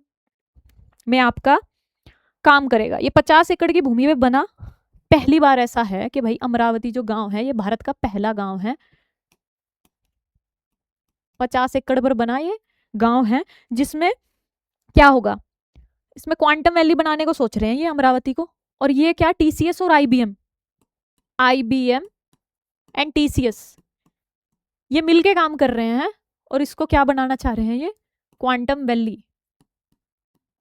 में आपका काम करेगा। ये 50 एकड़ की भूमि में बना, पहली बार ऐसा है कि भाई अमरावती जो गांव है ये भारत का पहला गांव है, 50 एकड़ पर बना ये गांव है, जिसमें क्या होगा, इसमें क्वांटम वैली बनाने को सोच रहे हैं ये अमरावती को। और ये क्या, टीसीएस और आईबीएम एंड टीसीएस, ये मिलके काम कर रहे हैं और इसको क्या बनाना चाह रहे हैं, ये क्वांटम वैली।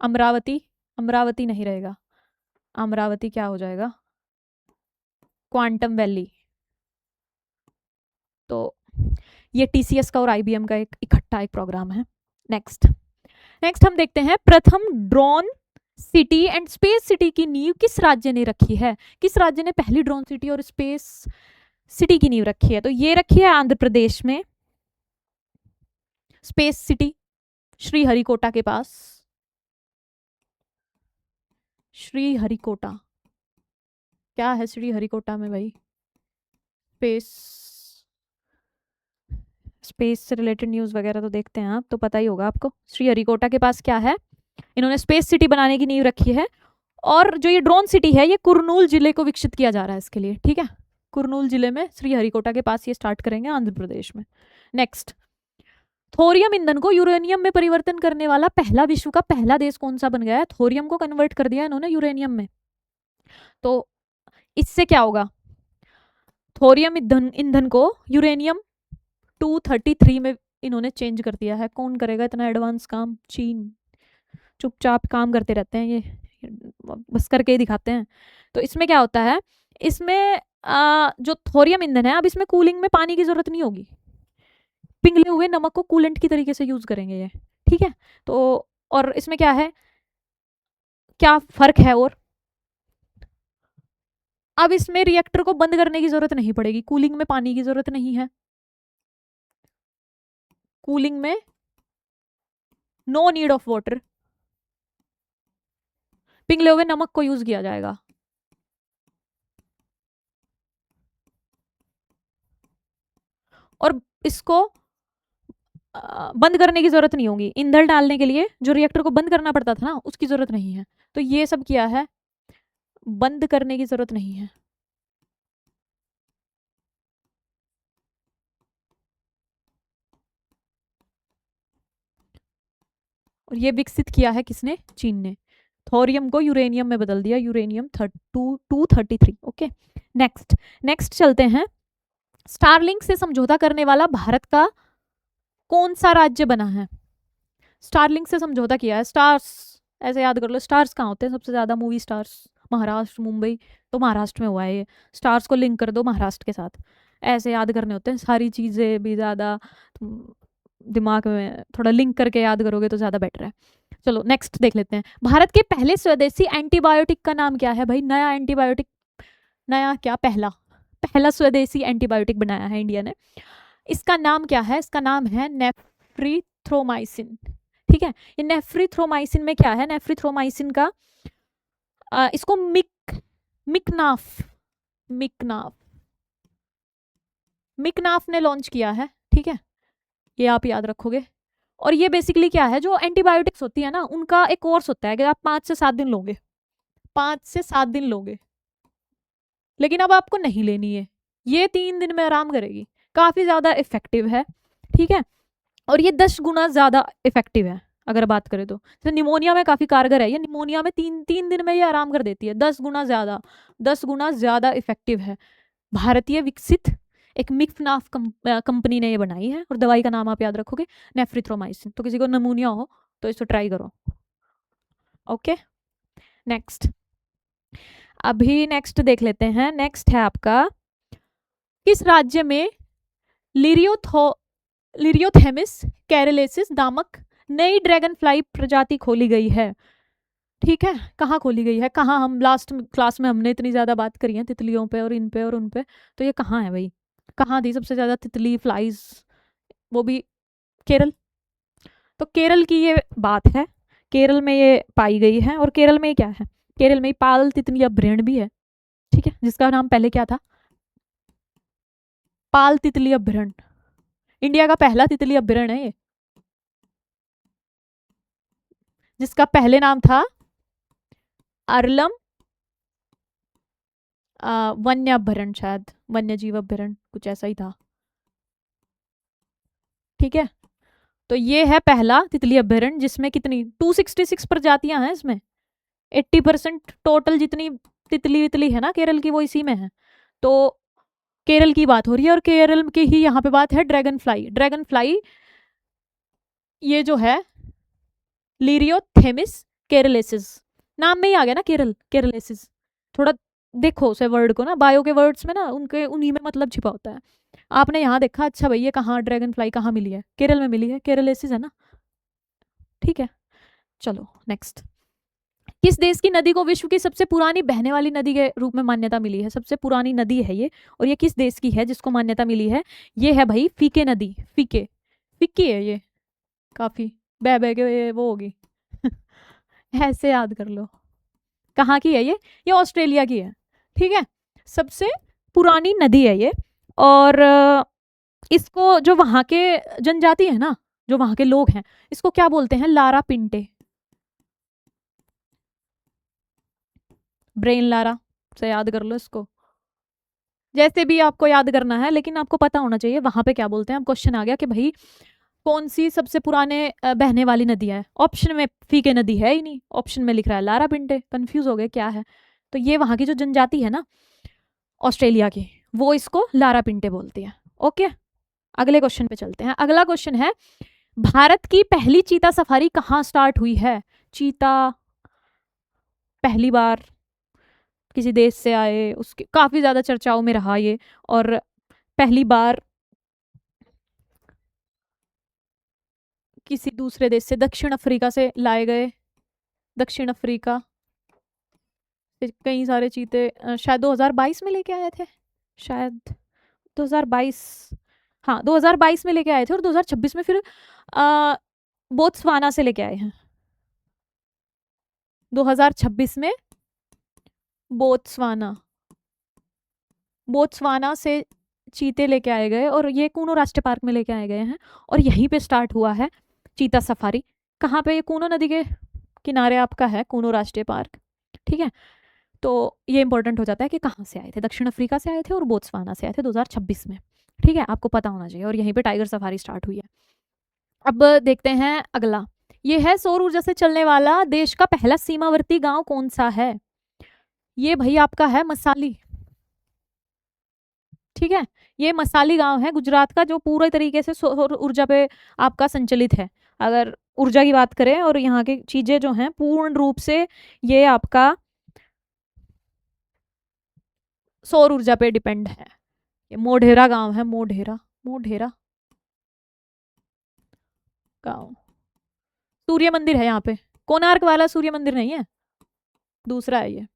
अमरावती, अमरावती नहीं रहेगा, अमरावती क्या हो जाएगा, क्वांटम वैली। तो ये टीसीएस का और आईबीएम का एक इकट्ठा एक प्रोग्राम है। नेक्स्ट नेक्स्ट हम देखते हैं प्रथम drone city and space city की नींव किस राज्य ने रखी है, किस राज्य ने पहली ड्रोन सिटी और स्पेस सिटी की नींव रखी है, तो ये रखी है आंध्र प्रदेश में, स्पेस सिटी श्रीहरिकोटा के पास, श्रीहरिकोटा, क्या है श्रीहरिकोटा में भाई, स्पेस, स्पेस से रिलेटेड न्यूज़ वगैरह तो देखते हैं आप, तो पता ही होगा आपको श्रीहरिकोटा के पास क्या है, इन्होंने स्पेस सिटी बनाने की नींव रखी है। और जो ये ड्रोन सिटी है ये कुरनूल जिले को विकसित किया जा रहा है इसके लिए, ठीक है, कुरनूल जिले में श्रीहरिकोटा के पास ये स्टार्ट करेंगे आंध्र प्रदेश में। नेक्स्ट, थोरियम ईंधन को यूरेनियम में परिवर्तन करने वाला पहला विश्व का पहला देश कौन सा बन गया है, थोरियम को कन्वर्ट कर दिया इन्होंने यूरेनियम में। तो इससे क्या होगा, थोरियम ईंधन को यूरेनियम 233 में इन्होंने चेंज कर दिया है। कौन करेगा इतना एडवांस काम, चीन चुपचाप काम करते रहते हैं, ये बस करके ही दिखाते हैं। तो इसमें क्या होता है, इसमें जो थोरियम ईंधन है अब इसमें कूलिंग में पानी की जरूरत नहीं होगी, पिघले हुए नमक को कूलेंट की तरीके से यूज करेंगे ये, ठीक है। तो और इसमें क्या है, क्या फर्क है, और अब इसमें रिएक्टर को बंद करने की जरूरत नहीं पड़ेगी, कूलिंग में पानी की जरूरत नहीं है, कूलिंग में नो नीड ऑफ वाटर, पिघले हुए नमक को यूज किया जाएगा। और इसको बंद करने की जरूरत नहीं होगी, ईंधन डालने के लिए जो रिएक्टर को बंद करना पड़ता था ना उसकी जरूरत नहीं है। तो ये सब किया है, बंद करने की जरूरत नहीं है। और ये विकसित किया है किसने, चीन ने, थोरियम को यूरेनियम में बदल दिया, यूरेनियम 233। ओके, नेक्स्ट नेक्स्ट चलते हैं, स्टारलिंक से समझौता करने वाला भारत का कौन सा राज्य बना है, स्टारलिंक से समझौता किया है, स्टार्स ऐसे याद कर लो, स्टार्स कहाँ होते हैं सबसे ज्यादा, मूवी स्टार्स, महाराष्ट्र मुंबई, तो महाराष्ट्र में हुआ है ये, स्टार्स को लिंक कर दो महाराष्ट्र के साथ, ऐसे याद करने होते हैं सारी चीज़ें भी, ज़्यादा दिमाग में थोड़ा लिंक करके याद करोगे तो ज़्यादा बेटर है। चलो नेक्स्ट देख लेते हैं, भारत के पहले स्वदेशी एंटीबायोटिक का नाम क्या है भाई, नया एंटीबायोटिक, नया क्या, पहला पहला स्वदेशी एंटीबायोटिक बनाया है इंडिया ने, इसका नाम क्या है, इसका नाम है नेफ्रीथ्रोमाइसिन, ठीक है। ये नेफ्रीथ्रोमाइसिन में क्या है, नेफ्रीथ्रोमाइसिन का इसको मिकनाफ मिकनाफ मिकनाफ ने लॉन्च किया है, ठीक है, ये आप याद रखोगे। और ये बेसिकली क्या है, जो एंटीबायोटिक्स होती है ना उनका एक कोर्स होता है कि आप 5 से 7 दिन लोगे, 5 से 7 दिन लोगे, लेकिन अब आपको नहीं लेनी है, ये 3 दिन में आराम करेगी, काफ़ी ज़्यादा इफेक्टिव है, ठीक है। और ये 10 गुना ज़्यादा इफेक्टिव है अगर बात करें तो निमोनिया में काफ़ी कारगर है ये, निमोनिया में 3 दिन में ये आराम कर देती है, 10 गुना ज़्यादा इफेक्टिव है। भारतीय विकसित एक मिकनाफ कंपनी ने ये बनाई है, और दवाई का नाम आप याद रखोगे नेफ्रीथ्रोमाइसिन। तो किसी को निमोनिया हो तो इसको ट्राई करो। ओके, नेक्स्ट, अभी नेक्स्ट देख लेते हैं, नेक्स्ट है आपका, किस राज्य में लिरियोथेमिस कैरेलेसिस नामक नई ड्रैगन फ्लाई प्रजाति खोली गई है, ठीक है, कहाँ खोली गई है, कहाँ, हम लास्ट क्लास में हमने इतनी ज़्यादा बात करी है तितलियों पे और इन पे और उन पे, तो ये कहाँ है भाई, कहाँ थी सबसे ज़्यादा तितली फ्लाइज, वो भी केरल। तो केरल की ये बात है, केरल में ये पाई गई है, और केरल में क्या है, केरल में पाल तितली अभ्यारण्य भी है, ठीक है, जिसका नाम पहले क्या था, पाल तितली अभ्यारण्य, इंडिया का पहला तितली अभ्यारण्य है ये, जिसका पहले नाम था अरलम वन्य अभ्यारण्य, शायद वन्य जीव अभ्यारण्य कुछ ऐसा ही था, ठीक है। तो ये है पहला तितली अभ्यारण्य, जिसमें कितनी 266 प्रजातियां हैं, इसमें 80% टोटल जितनी तितली है ना केरल की वो इसी में है। तो केरल की बात हो रही है और केरल की ही यहाँ पे बात है ड्रैगन फ्लाई। ड्रैगन फ्लाई ये जो है लीरियोथेमिस केरलेसिस, नाम में ही आ गया ना केरल, केरलेसिस। थोड़ा देखो उसे वर्ड को ना, बायो के वर्ड्स में ना उनके उन्हीं में मतलब छिपा होता है। आपने यहाँ देखा, अच्छा भाई ये कहाँ ड्रैगन फ्लाई कहाँ मिली है, केरल में मिली है, केरलेसिस है ना, ठीक है। चलो नेक्स्ट, किस देश की नदी को विश्व की सबसे पुरानी बहने वाली नदी के रूप में मान्यता मिली है? सबसे पुरानी नदी है ये, और ये किस देश की है जिसको मान्यता मिली है? ये है भाई फीके नदी, फीके, फिक्की है ये काफी, बह बह के ये वो होगी ऐसे याद कर लो। कहाँ की है ये ऑस्ट्रेलिया की है, ठीक है। सबसे पुरानी नदी है ये, और इसको जो वहाँ के जनजाति है ना, जो वहाँ के लोग हैं, इसको क्या बोलते हैं? लारा पिंटे, ब्रेन लारा से याद कर लो इसको, जैसे भी आपको याद करना है, लेकिन आपको पता होना चाहिए वहां पे क्या बोलते हैं। अब क्वेश्चन आ गया कि भाई कौन सी सबसे पुराने बहने वाली नदी है? ऑप्शन में फीके नदी है ही नहीं, ऑप्शन में लिख रहा है लारा पिंटे, कंफ्यूज हो गए क्या है? तो ये वहां की जो जनजाति है ना ऑस्ट्रेलिया की, वो इसको लारा पिंटे बोलती है। ओके, अगले क्वेश्चन पे चलते हैं। अगला क्वेश्चन है, भारत की पहली चीता सफारी कहाँ स्टार्ट हुई है? चीता पहली बार किसी देश से आए, उसके काफी ज्यादा चर्चाओं में रहा ये, और पहली बार किसी दूसरे देश से, दक्षिण अफ्रीका से लाए गए। दक्षिण अफ्रीका से कई सारे चीते शायद 2022 में लेके आए थे, शायद 2022, हाँ 2022 में लेके आए थे, और 2026 में फिर बोत्सवाना से लेके आए हैं। 2026 में बोत्सवाना, बोत्सवाना से चीते लेके आए गए, और ये कूनो राष्ट्रीय पार्क में लेके आए गए हैं, और यहीं पे स्टार्ट हुआ है चीता सफारी। कहाँ पे? ये कूनो नदी के किनारे आपका है कूनो राष्ट्रीय पार्क, ठीक है। तो ये इंपॉर्टेंट हो जाता है कि कहाँ से आए थे, दक्षिण अफ्रीका से आए थे और बोत्सवाना से आए थे 2026 में, ठीक है, आपको पता होना चाहिए, और यहीं पे टाइगर सफारी स्टार्ट हुई है। अब देखते हैं अगला, ये है सौर ऊर्जा से चलने वाला देश का पहला सीमावर्ती गांव कौन सा है? ये भाई आपका है मसाली, ठीक है। ये मसाली गांव है गुजरात का, जो पूरे तरीके से सौर ऊर्जा पे आपका संचालित है। अगर ऊर्जा की बात करें और यहाँ की चीजें जो हैं पूर्ण रूप से ये आपका सौर ऊर्जा पे डिपेंड है। ये मोढेरा गांव है, मोढेरा, मोढेरा गांव। सूर्य मंदिर है यहाँ पे, कोणार्क वाला सूर्य मंदिर नहीं है, दूसरा है ये।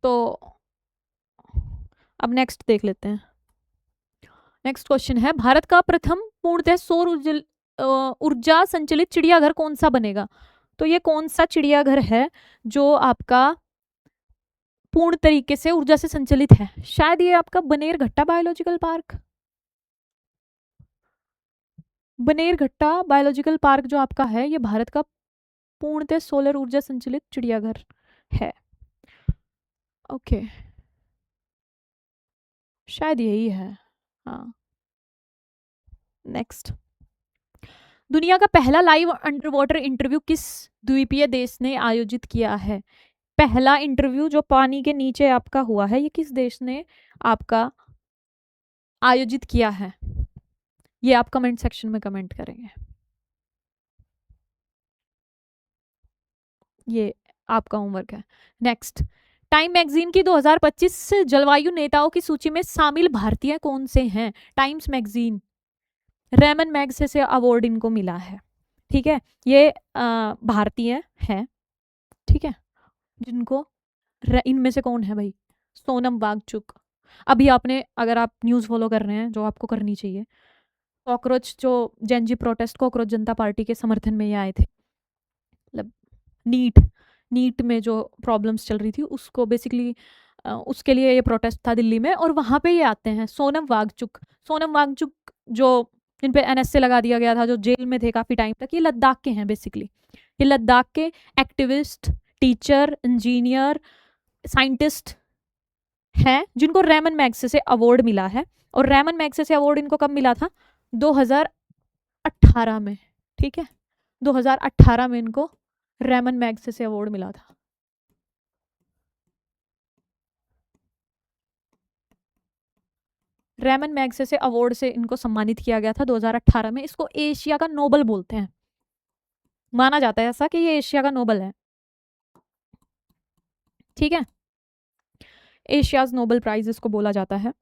तो अब नेक्स्ट देख लेते हैं। नेक्स्ट क्वेश्चन है, भारत का प्रथम पूर्णतः सौर ऊर्जा संचालित चिड़ियाघर कौन सा बनेगा? तो ये कौन सा चिड़ियाघर है जो आपका पूर्ण तरीके से ऊर्जा से संचालित है? शायद ये आपका Bannerghatta biological park, Bannerghatta biological park जो आपका है, ये भारत का पूर्णतः सोलर ऊर्जा संचालित चिड़ियाघर है। ओके, शायद यही है, हाँ। नेक्स्ट, दुनिया का पहला लाइव अंडर वाटर इंटरव्यू किस द्वीपीय देश ने आयोजित किया है? पहला इंटरव्यू जो पानी के नीचे आपका हुआ है, ये किस देश ने आपका आयोजित किया है? ये आप कमेंट सेक्शन में कमेंट करेंगे। ये आपका होमवर्क है। नेक्स्ट, टाइम मैगजीन की 2025 जलवायु नेताओं की सूची में शामिल भारतीय कौन से हैं? टाइम्स मैगजीन, रेमन मैग्सेसे से अवार्ड इनको मिला है, ठीक है। ये भारतीय हैं, ठीक है, जिनको इनमें से कौन है भाई? सोनम वांगचुक। अभी आपने, अगर आप न्यूज़ फॉलो कर रहे हैं, जो आपको करनी चाहिए, कॉकरोच जो जेनजी प्रोटेस्ट कॉकरोच जनता पार्टी के समर्थन में ये आए थे, मतलब नीट, नीट में जो प्रॉब्लम्स चल रही थी उसको बेसिकली उसके लिए ये प्रोटेस्ट था दिल्ली में, और वहाँ पे ये आते हैं सोनम वांगचुक। सोनम वांगचुक जो जिन पे एनएसए लगा दिया गया था, जो जेल में थे काफ़ी टाइम तक, ये लद्दाख के हैं बेसिकली। ये लद्दाख के एक्टिविस्ट, टीचर, इंजीनियर, साइंटिस्ट हैं, जिनको रेमन मैग्सेसे अवार्ड मिला है। और रेमन मैग्सेसे अवार्ड इनको कब मिला था? 2018 में, ठीक है, 2018 में इनको रेमन मैग्सेसे अवार्ड मिला था। रेमन मैग्सेसे अवार्ड से इनको सम्मानित किया गया था 2018 में। इसको एशिया का नोबल बोलते हैं, माना जाता है ऐसा कि ये एशिया का नोबल है, ठीक है, एशियाज नोबल प्राइज इसको बोला जाता है।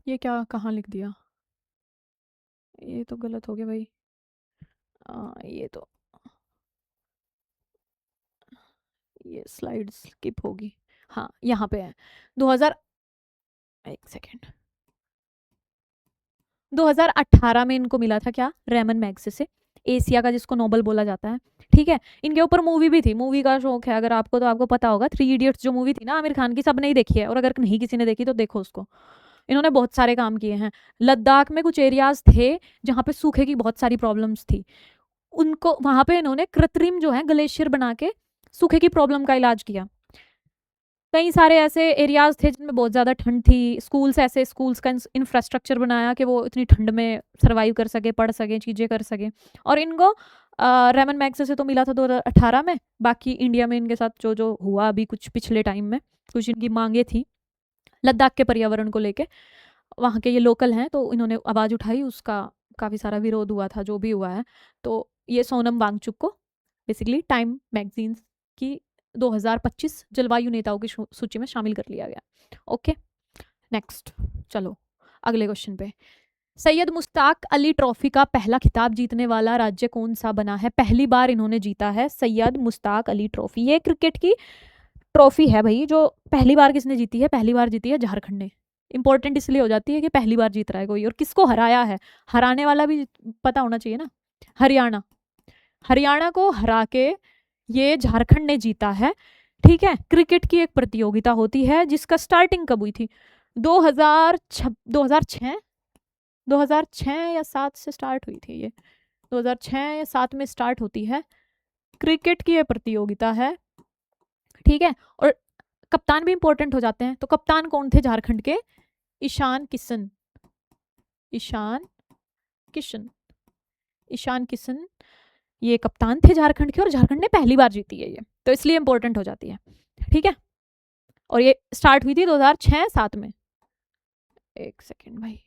ये क्या कहाँ लिख दिया, ये तो गलत हो गया भाई, ये तो ये स्लाइड स्किप होगी, हाँ यहाँ पे है 2000, एक सेकेंड, 2018 में इनको मिला था क्या, रेमन मैग्सेसे, एशिया का जिसको नोबल बोला जाता है, ठीक है। इनके ऊपर मूवी भी थी, मूवी का शौक है अगर आपको तो आपको पता होगा, 3 इडियट्स जो मूवी थी ना आमिर खान की, सब नहीं देखी है, और अगर नहीं किसी ने देखी तो देखो उसको। इन्होंने बहुत सारे काम किए हैं। लद्दाख में कुछ एरियाज थे जहाँ पे सूखे की बहुत सारी प्रॉब्लम्स थी, उनको वहां पे इन्होंने कृत्रिम जो है ग्लेशियर बना के सूखे की प्रॉब्लम का इलाज किया। कई सारे ऐसे एरियाज थे जिनमें बहुत ज़्यादा ठंड थी, स्कूल्स ऐसे स्कूल्स का इंफ्रास्ट्रक्चर बनाया कि वो इतनी ठंड में सर्वाइव कर सके, पढ़ सके, चीज़ें कर सके। और इनको रेमन मैग्सेसे तो मिला था 2018 में, बाकी इंडिया में इनके साथ जो जो हुआ अभी कुछ पिछले टाइम में, कुछ इनकी मांगे थी लद्दाख के पर्यावरण को लेके, वहाँ के ये लोकल हैं तो इन्होंने आवाज़ उठाई, उसका काफ़ी सारा विरोध हुआ था, जो भी हुआ है। तो ये सोनम वांगचुक को बेसिकली टाइम मैगजीन्स की 2025 जलवायु नेताओं की सूची में शामिल कर लिया गया। ओके नेक्स्ट, चलो अगले क्वेश्चन पे। सैयद मुश्ताक अली ट्रॉफी का पहला खिताब जीतने वाला राज्य कौन सा बना है, पहली बार इन्होंने जीता है सैयद मुश्ताक अली ट्रॉफी। ये क्रिकेट की ट्रॉफी है भाई, जो पहली बार किसने जीती है, पहली बार जीती है झारखंड ने। इंपॉर्टेंट इसलिए हो जाती है कि पहली बार जीत रहा है कोई, और किसको हराया है, हराने वाला भी पता होना चाहिए ना, हरियाणा, हरियाणा को हरा के ये झारखंड ने जीता है, ठीक है। क्रिकेट की एक प्रतियोगिता होती है जिसका स्टार्टिंग कब हुई थी, 2006 या 7 से स्टार्ट हुई थी ये, 2006 या 7 में स्टार्ट होती है, क्रिकेट की ये प्रतियोगिता है, ठीक है। और कप्तान भी इंपॉर्टेंट हो जाते हैं, तो कप्तान कौन थे झारखंड के, ईशान किशन, ईशान किशन, ईशान किशन ये कप्तान थे झारखंड के, और झारखंड ने पहली बार जीती है ये, तो इसलिए इंपॉर्टेंट हो जाती है, ठीक है। और ये स्टार्ट हुई थी 2006-7 में, एक सेकेंड भाई,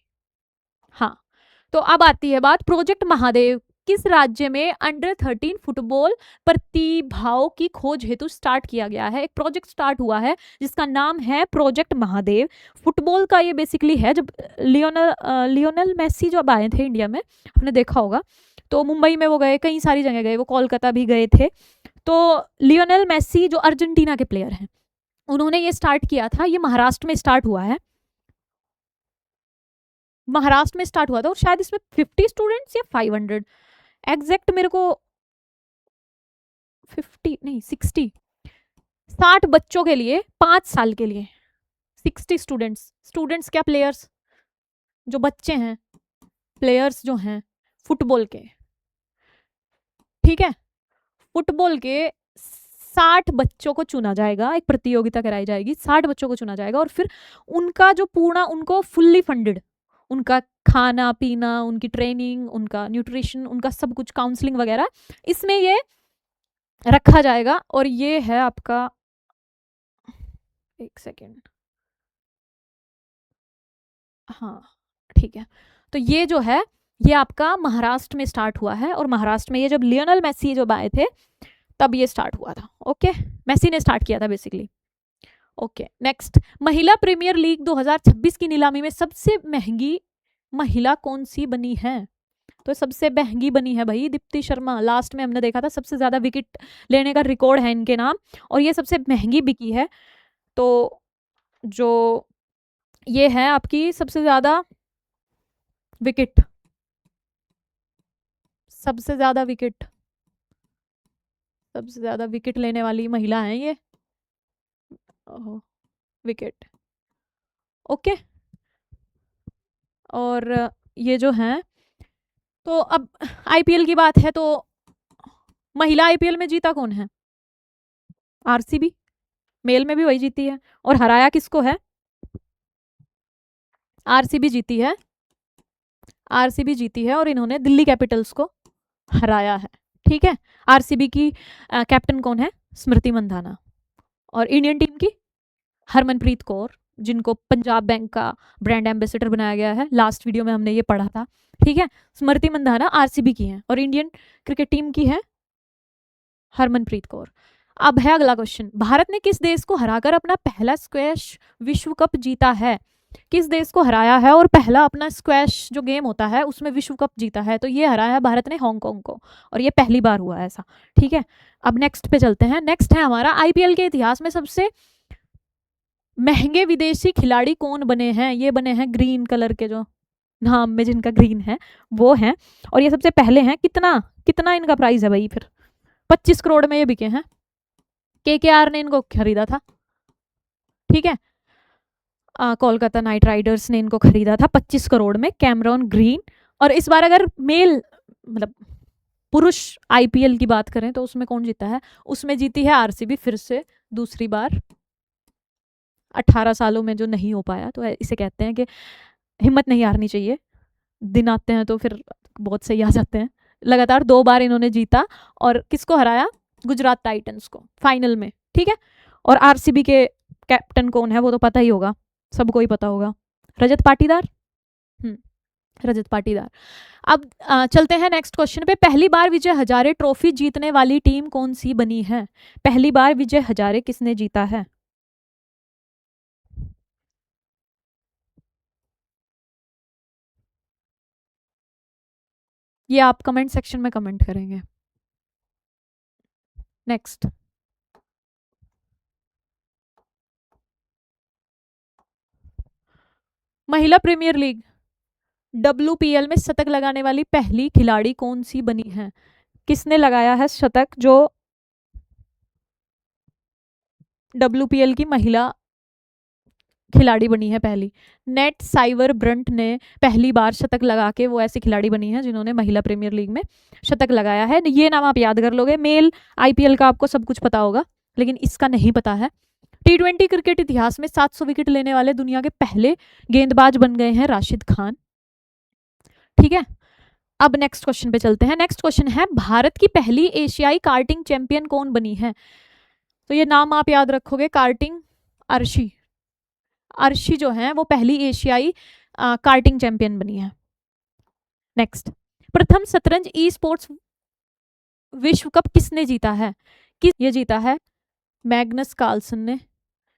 हाँ। तो अब आती है बात प्रोजेक्ट महादेव, किस राज्य में अंडर-13 फुटबॉल प्रतिभाओं की खोज हेतु स्टार्ट किया गया है, एक प्रोजेक्ट स्टार्ट हुआ है जिसका नाम है प्रोजेक्ट महादेव। फुटबॉल का ये बेसिकली है, जब लियोनल मेसी जब आए थे इंडिया में, आपने देखा होगा, तो मुंबई में वो गए, कई सारी जगह गए, वो कोलकाता भी गए थे। तो लियोनेल मेसी जो अर्जेंटीना के प्लेयर हैं, उन्होंने ये स्टार्ट किया था, ये महाराष्ट्र में स्टार्ट हुआ है, महाराष्ट्र में स्टार्ट हुआ था, और शायद इसमें 50 स्टूडेंट्स या 500, एग्जैक्ट मेरे को 50 नहीं 60 बच्चों के लिए 5 साल के लिए, 60 स्टूडेंट्स क्या, प्लेयर्स जो बच्चे हैं, प्लेयर्स जो हैं फुटबॉल के, ठीक है, फुटबॉल के 60 बच्चों को चुना जाएगा, एक प्रतियोगिता कराई जाएगी, 60 बच्चों को चुना जाएगा, और फिर उनका जो पूर्ण, उनको फुल्ली फंडेड, उनका खाना पीना, उनकी ट्रेनिंग, उनका न्यूट्रिशन, उनका सब कुछ, काउंसलिंग वगैरह, इसमें ये रखा जाएगा। और ये है आपका, एक सेकेंड, हाँ ठीक है, तो ये जो है ये आपका महाराष्ट्र में स्टार्ट हुआ है, और महाराष्ट्र में ये जब लियोनेल मेसी जब आए थे तब ये स्टार्ट हुआ था, ओके, मेसी ने स्टार्ट किया था बेसिकली। ओके नेक्स्ट, महिला प्रीमियर लीग 2026 की नीलामी में सबसे महंगी महिला कौन सी बनी है, तो सबसे महंगी बनी है भाई दीप्ति शर्मा, लास्ट में हमने देखा था सबसे ज्यादा विकेट लेने का रिकॉर्ड है इनके नाम, और ये सबसे महंगी बिकी है। तो जो ये है आपकी सबसे ज्यादा विकेट, सबसे ज्यादा विकेट, सबसे ज्यादा विकेट लेने वाली महिला है ये, विकेट, ओके। और ये जो है, तो अब आईपीएल की बात है, तो महिला आईपीएल में जीता कौन है, आरसीबी, मेल में भी वही जीती है, और हराया किसको है, आरसीबी जीती है, आरसीबी जीती है, और इन्होंने दिल्ली कैपिटल्स को हराया है, ठीक है। आरसीबी की कैप्टन कौन है, स्मृति मंधाना, और इंडियन टीम की हरमनप्रीत कौर, जिनको पंजाब बैंक का ब्रांड एम्बेसडर बनाया गया है, लास्ट वीडियो में हमने ये पढ़ा था, ठीक है। स्मृति मंधाना आरसीबी की हैं और इंडियन क्रिकेट टीम की है हरमनप्रीत कौर। अब है अगला क्वेश्चन, भारत ने किस देश को हराकर अपना पहला स्क्वैश विश्व कप जीता है? किस देश को हराया है और पहला अपना स्क्वैश जो गेम होता है उसमें विश्व कप जीता है? तो ये हराया है भारत ने हांगकांग को, और ये पहली बार हुआ है ऐसा, ठीक है। अब नेक्स्ट पे चलते हैं। नेक्स्ट है हमारा, आईपीएल के इतिहास में सबसे महंगे विदेशी खिलाड़ी कौन बने हैं? ये बने हैं ग्रीन कलर के, जो नाम में जिनका ग्रीन है वो हैं, और ये सबसे पहले हैं। कितना कितना इनका प्राइस है भाई? फिर 25 करोड़ में ये बिके हैं। केकेआर ने इनको खरीदा था, ठीक है। कोलकाता नाइट राइडर्स ने इनको खरीदा था 25 करोड़ में, कैमरॉन ग्रीन। और इस बार अगर मेल मतलब पुरुष आईपीएल की बात करें तो उसमें कौन जीता है? उसमें जीती है आरसीबी फिर से दूसरी बार, 18 सालों में जो नहीं हो पाया। तो इसे कहते हैं कि हिम्मत नहीं हारनी चाहिए, दिन आते हैं तो फिर बहुत सही आ जाते हैं। लगातार 2 बार इन्होंने जीता, और किसको हराया? गुजरात टाइटंस को फाइनल में, ठीक है। और आरसीबी के कैप्टन कौन है वो तो पता ही होगा, सबको ही पता होगा, रजत पाटीदार। रजत पाटीदार। अब चलते हैं नेक्स्ट क्वेश्चन पे। पहली बार विजय हजारे ट्रॉफी जीतने वाली टीम कौन सी बनी है? पहली बार विजय हजारे किसने जीता है? ये आप कमेंट सेक्शन में कमेंट करेंगे। नेक्स्ट, महिला प्रीमियर लीग WPL में शतक लगाने वाली पहली खिलाड़ी कौन सी बनी है? किसने लगाया है शतक जो WPL की महिला खिलाड़ी बनी है पहली? नेट साइवर ब्रंट ने पहली बार शतक लगा के वो ऐसी खिलाड़ी बनी है जिन्होंने महिला प्रीमियर लीग में शतक लगाया है। ये नाम आप याद कर लोगे। मेल आईपीएल का आपको सब कुछ पता होगा, लेकिन इसका नहीं पता है। T20 क्रिकेट इतिहास में 700 विकेट लेने वाले दुनिया के पहले गेंदबाज बन गए हैं राशिद खान, ठीक है। अब नेक्स्ट क्वेश्चन पे चलते हैं। नेक्स्ट क्वेश्चन है, भारत की पहली एशियाई कार्टिंग चैंपियन कौन बनी है? तो ये नाम आप याद रखोगे, कार्टिंग अर्शी। अर्शी जो है वो पहली एशियाई कार्टिंग चैंपियन बनी है। नेक्स्ट, प्रथम शतरंज ई स्पोर्ट्स विश्व कप किसने जीता है? ये जीता है मैग्नस कार्लसन ने,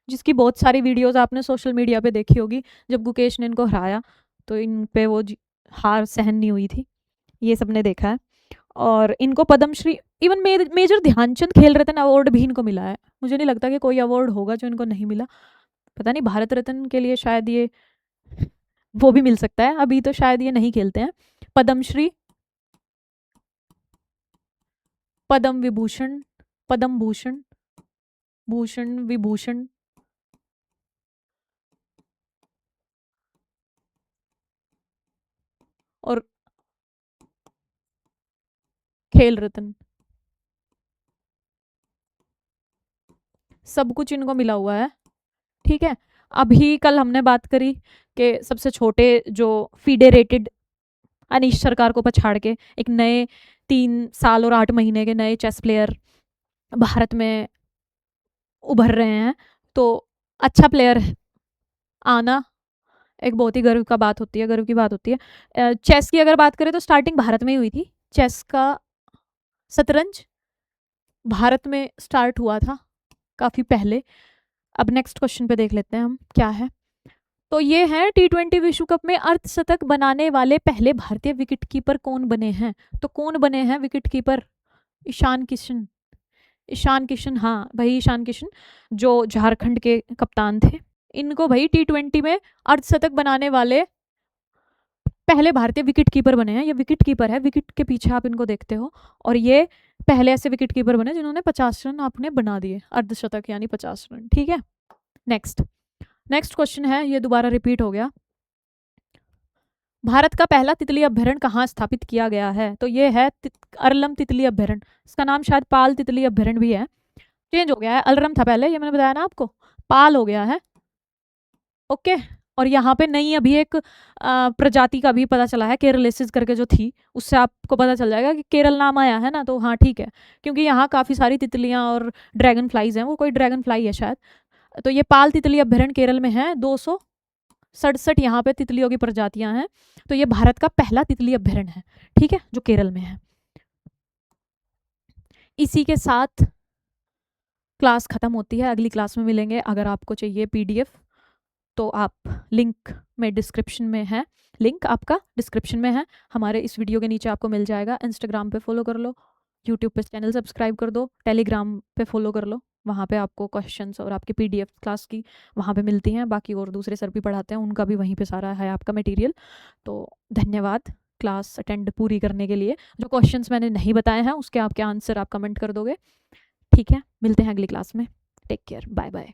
जिसकी बहुत सारी वीडियोस आपने सोशल मीडिया पे देखी होगी। जब गुकेश ने इनको हराया तो इन पे वो हार सहन नहीं हुई थी, ये सबने देखा है। और इनको पद्मश्री, इवन मेजर ध्यानचंद खेल रत्न अवार्ड भी इनको मिला है। मुझे नहीं लगता कि कोई अवार्ड होगा जो इनको नहीं मिला। पता नहीं, भारत रत्न के लिए शायद ये वो भी मिल सकता है, अभी तो शायद ये नहीं खेलते हैं। पद्मश्री, पद्म विभूषण, पद्म भूषण, भूषण विभूषण, और खेल रत्न, सब कुछ इनको मिला हुआ है, ठीक है। अभी कल हमने बात करी कि सबसे छोटे जो फीडरेटेड, अनीश सरकार को पछाड़ के एक नए 3 साल और 8 महीने के नए चेस प्लेयर भारत में उभर रहे हैं। तो अच्छा प्लेयर आना एक बहुत ही गर्व का बात होती है, गर्व की बात होती है। चेस की अगर बात करें तो स्टार्टिंग भारत में ही हुई थी। चेस का शतरंज भारत में स्टार्ट हुआ था काफ़ी पहले। अब नेक्स्ट क्वेश्चन पे देख लेते हैं हम क्या है। तो ये है, T20 विश्व कप में अर्धशतक बनाने वाले पहले भारतीय विकेटकीपर कौन बने हैं? तो कौन बने हैं विकेटकीपर? ईशान किशन। ईशान किशन, हाँ भाई, ईशान किशन जो झारखंड के कप्तान थे। इनको भाई T20 में अर्धशतक बनाने वाले पहले भारतीय विकेट कीपर बने हैं। ये विकेट कीपर है, विकेट के पीछे आप इनको देखते हो, और ये पहले ऐसे विकेट कीपर बने जिन्होंने 50 रन आपने बना दिए, अर्धशतक यानी 50 रन, ठीक है। नेक्स्ट क्वेश्चन है, ये दोबारा रिपीट हो गया। भारत का पहला तितली अभ्यारण्य कहाँ स्थापित किया गया है? तो ये है अरलम तितली अभ्यारण्य। इसका नाम शायद पाल तितली अभ्यारण्य भी है, चेंज हो गया है। अलरम था पहले, ये मैंने बताया ना आपको, पाल हो गया है, ओके। और यहाँ पे नई अभी एक प्रजाति का भी पता चला है, केरलेसिस करके जो थी, उससे आपको पता चल जाएगा कि केरल नाम आया है ना, तो हाँ ठीक है, क्योंकि यहाँ काफ़ी सारी तितलियाँ और ड्रैगन फ्लाइज हैं। वो कोई ड्रैगन फ्लाई है शायद। तो ये पाल तितली अभ्यारण्य केरल में है, 267 यहाँ पे तितलियों की प्रजातियां हैं। तो ये भारत का पहला तितली अभ्यारण्य है, ठीक है, जो केरल में है। इसी के साथ क्लास खत्म होती है, अगली क्लास में मिलेंगे। अगर आपको चाहिए पीडीएफ तो आप लिंक में डिस्क्रिप्शन में है, लिंक आपका डिस्क्रिप्शन में है, हमारे इस वीडियो के नीचे आपको मिल जाएगा। इंस्टाग्राम पे फॉलो कर लो, यूट्यूब पे चैनल सब्सक्राइब कर दो, टेलीग्राम पे फॉलो कर लो, वहाँ पे आपको क्वेश्चंस और आपकी पीडीएफ क्लास की वहाँ पे मिलती हैं। बाकी और दूसरे सर भी पढ़ाते हैं, उनका भी वहीं पे सारा है आपका मटेरियल। तो धन्यवाद क्लास अटेंड पूरी करने के लिए। जो क्वेश्चंस मैंने नहीं बताए हैं उसके आपके आंसर आप कमेंट कर दोगे, ठीक है। मिलते हैं अगली क्लास में, टेक केयर, बाय बाय।